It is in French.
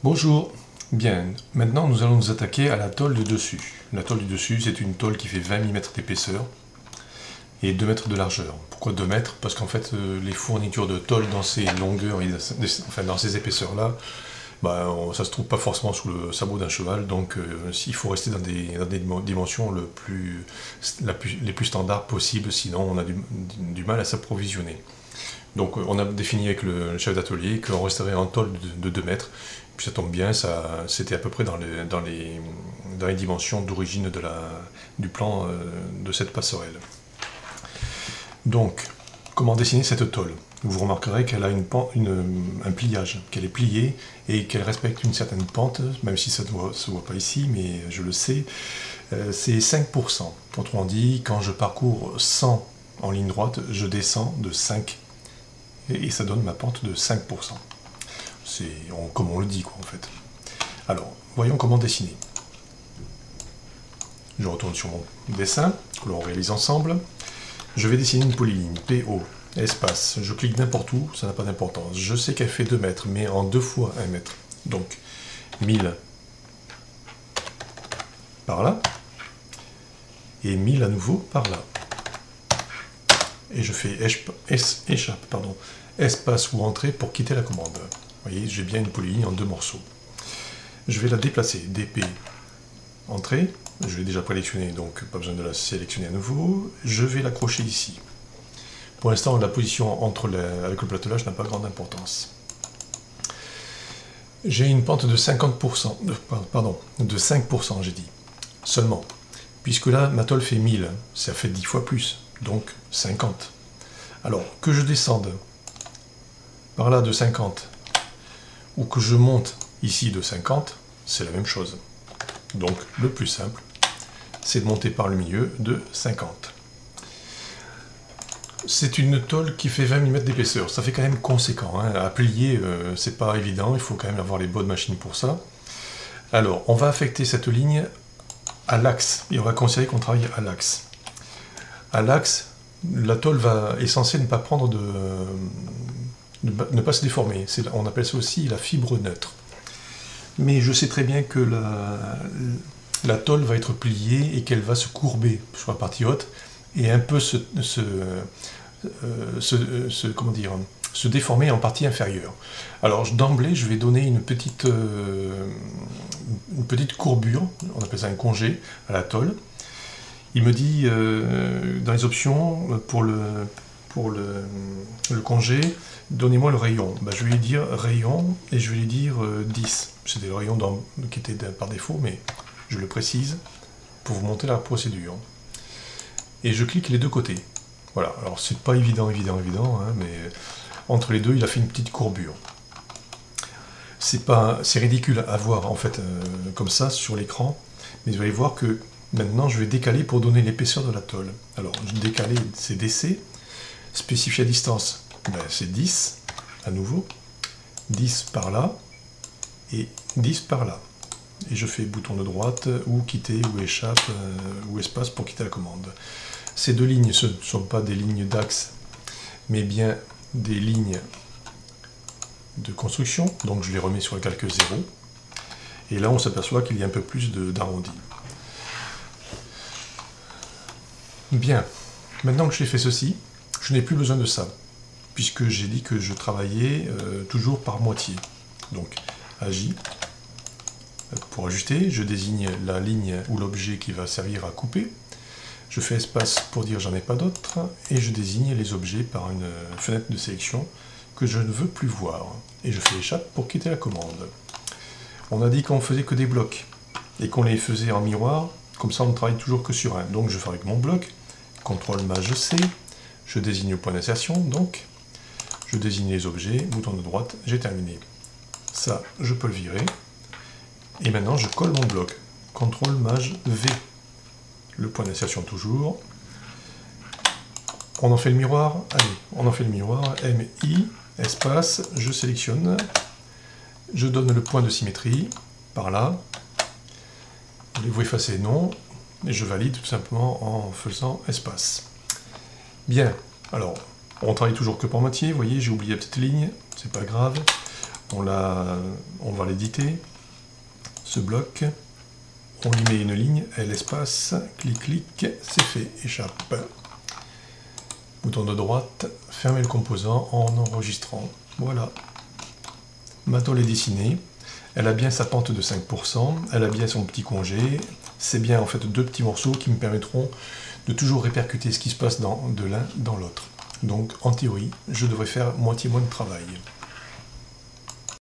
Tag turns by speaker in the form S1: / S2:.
S1: Bonjour. Bien, maintenant nous allons nous attaquer à la tôle du dessus. La tôle du dessus, c'est une tôle qui fait 20 mm d'épaisseur et 2 mètres de largeur. Pourquoi 2 mètres? Parce qu'en fait, les fournitures de tôle dans ces longueurs, enfin dans ces épaisseurs-là, ça se trouve pas forcément sous le sabot d'un cheval, donc il faut rester dans des dimensions les plus standards possibles, sinon on a du mal à s'approvisionner. Donc on a défini avec le chef d'atelier qu'on resterait en tôle de 2 mètres, puis ça tombe bien, c'était à peu près dans les dimensions d'origine du plan de cette passerelle. Donc, comment dessiner cette tôle? Vous remarquerez qu'elle a un pliage, qu'elle est pliée et qu'elle respecte une certaine pente, même si ça ne se voit pas ici, mais je le sais, c'est 5%. Autrement dit, quand je parcours 100 en ligne droite, je descends de 5 et ça donne ma pente de 5%. C'est comme on le dit, quoi, en fait. Alors, voyons comment dessiner. Je retourne sur mon dessin, que l'on réalise ensemble. Je vais dessiner une polyligne, PO, espace. Je clique n'importe où, ça n'a pas d'importance. Je sais qu'elle fait 2 mètres, mais en 2 fois 1 mètre. Donc, 1000 par là, et 1000 à nouveau par là. Et je fais espace ou entrée pour quitter la commande. Vous voyez, j'ai bien une polyligne en 2 morceaux. Je vais la déplacer, DP, entrée, je l'ai déjà présélectionnée, donc pas besoin de la sélectionner à nouveau. Je vais l'accrocher ici. Pour l'instant, la position avec le platelage n'a pas grande importance. J'ai une pente de 50%, de 5% j'ai dit, seulement. Puisque là, ma tôle fait 1000, ça fait 10 fois plus, donc 50. Alors, que je descende par là de 50, ou que je monte ici de 50, c'est la même chose. Donc, le plus simple, c'est de monter par le milieu de 50. C'est une tôle qui fait 20 mm d'épaisseur, ça fait quand même conséquent, hein. À plier, c'est pas évident, il faut quand même avoir les bonnes machines pour ça. Alors, on va affecter cette ligne à l'axe, et on va considérer qu'on travaille à l'axe. À l'axe, la tôle est censée ne pas prendre ne pas se déformer. On appelle ça aussi la fibre neutre. Mais je sais très bien que la tôle va être pliée et qu'elle va se courber sur la partie haute et un peu se déformer en partie inférieure. Alors d'emblée, je vais donner une petite courbure, on appelle ça un congé, à la tôle. Il me dit dans les options pour le congé, donnez-moi le rayon. Je vais lui dire rayon et je vais lui dire 10. C'était le rayon qui était par défaut, mais je le précise pour vous montrer la procédure. Et je clique les deux côtés. Voilà, alors c'est pas évident, hein, mais entre les deux, il a fait une petite courbure. C'est ridicule à voir en fait comme ça sur l'écran, mais vous allez voir que maintenant je vais décaler pour donner l'épaisseur de la tôle. Alors décaler c'est DC, spécifier à distance c'est 10 à nouveau, 10 par là et 10 par là. Et je fais bouton de droite ou quitter ou échappe ou espace pour quitter la commande. Ces deux lignes ce ne sont pas des lignes d'axe mais bien des lignes de construction, donc je les remets sur le calque 0 et là on s'aperçoit qu'il y a un peu plus d'arrondi. Bien, maintenant que j'ai fait ceci, je n'ai plus besoin de ça, puisque j'ai dit que je travaillais toujours par moitié. Donc, Agi, pour ajuster, je désigne la ligne ou l'objet qui va servir à couper, je fais espace pour dire j'en ai pas d'autres, et je désigne les objets par une fenêtre de sélection que je ne veux plus voir, et je fais échappe pour quitter la commande. On a dit qu'on faisait que des blocs, et qu'on les faisait en miroir, comme ça on ne travaille toujours que sur un. Donc je fabrique mon bloc, CTRL Maj C, je désigne le point d'insertion, donc je désigne les objets, bouton de droite, j'ai terminé. Ça, je peux le virer. Et maintenant, je colle mon bloc. CTRL Maj V. Le point d'insertion toujours. On en fait le miroir. Allez, on en fait le miroir. MI, espace, je sélectionne. Je donne le point de symétrie, par là. Voulez-vous effacer? Non. Et je valide tout simplement en faisant espace. Bien, alors, on travaille toujours que par moitié, vous voyez, j'ai oublié la petite ligne, c'est pas grave. On va l'éditer, ce bloc, on lui met une ligne, l'espace, clic, clic, c'est fait, échappe. Bouton de droite, fermer le composant en enregistrant. Voilà. Maintenant, elle est dessinée. Elle a bien sa pente de 5%, elle a bien son petit congé. C'est bien en fait deux petits morceaux qui me permettront de toujours répercuter ce qui se passe de l'un dans l'autre. Donc, en théorie, je devrais faire moitié moins de travail.